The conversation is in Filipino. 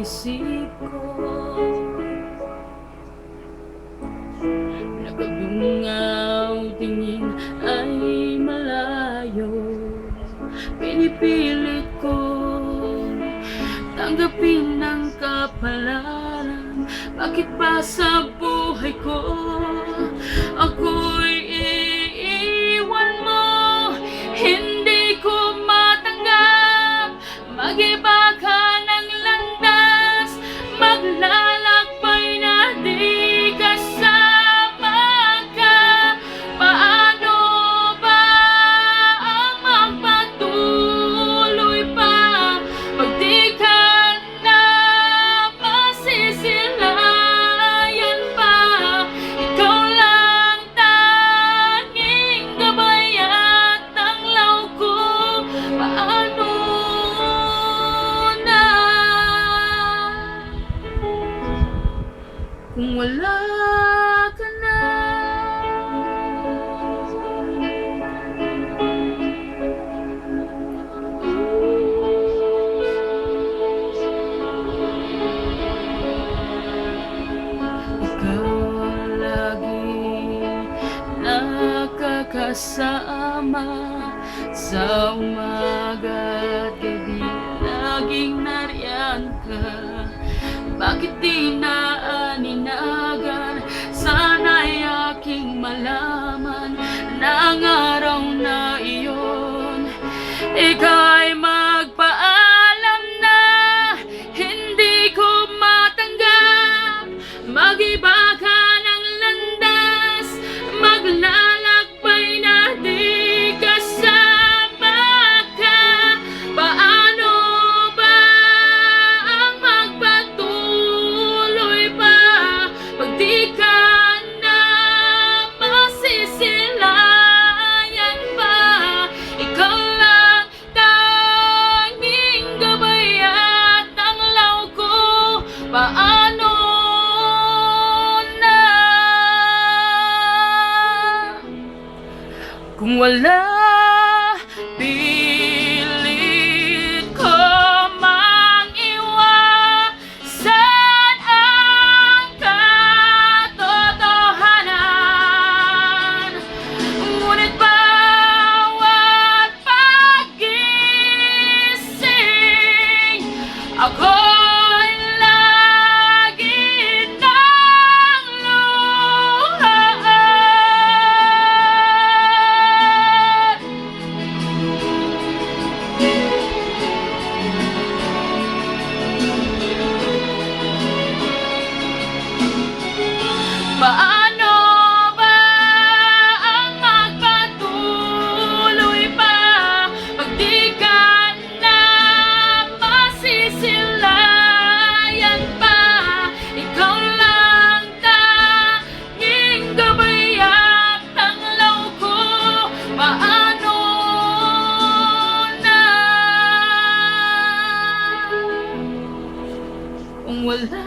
isip ko. Nakabungaw tingin ay malayo. Pinipilit ko tanggapin ang kapalaran. Bakit ba sa buhay ko ako'y iiwan mo? Hindi ko matanggap. Mag-iba ka ng landas, maglalakbay na di kasama ka. Paano ba ang magpatuloy pa pag di ka na masisilayan pa? Ikaw lang tanging gabay at tanglaw ko. Paano na kung wala ka na? Ikaw lagi nakakasama sa umaga at gabi, laging nariyan ka. Bakit di naaninagan? Sana'y aking malaman na ang araw na iyon ika'y magpaalam na. Hindi ko matanggap. Mag-iba ka ng landas, maglalakbay na di kasama ka. Paano ba ang magpatuloy pa pag di ka na masisilayan pa? Ikaw lang tanging gabay at tanglaw ko. Paano na kung wala? Pilit ko mang iwasan ang katotohanan, ngunit bawat pag-gising ako'y lagi ng luhaan. Paano ba ang magpatuloy pa pag di ka na masisilayan pa? Ikaw lang tanging gabay at tanglaw ko. Paano na kung wala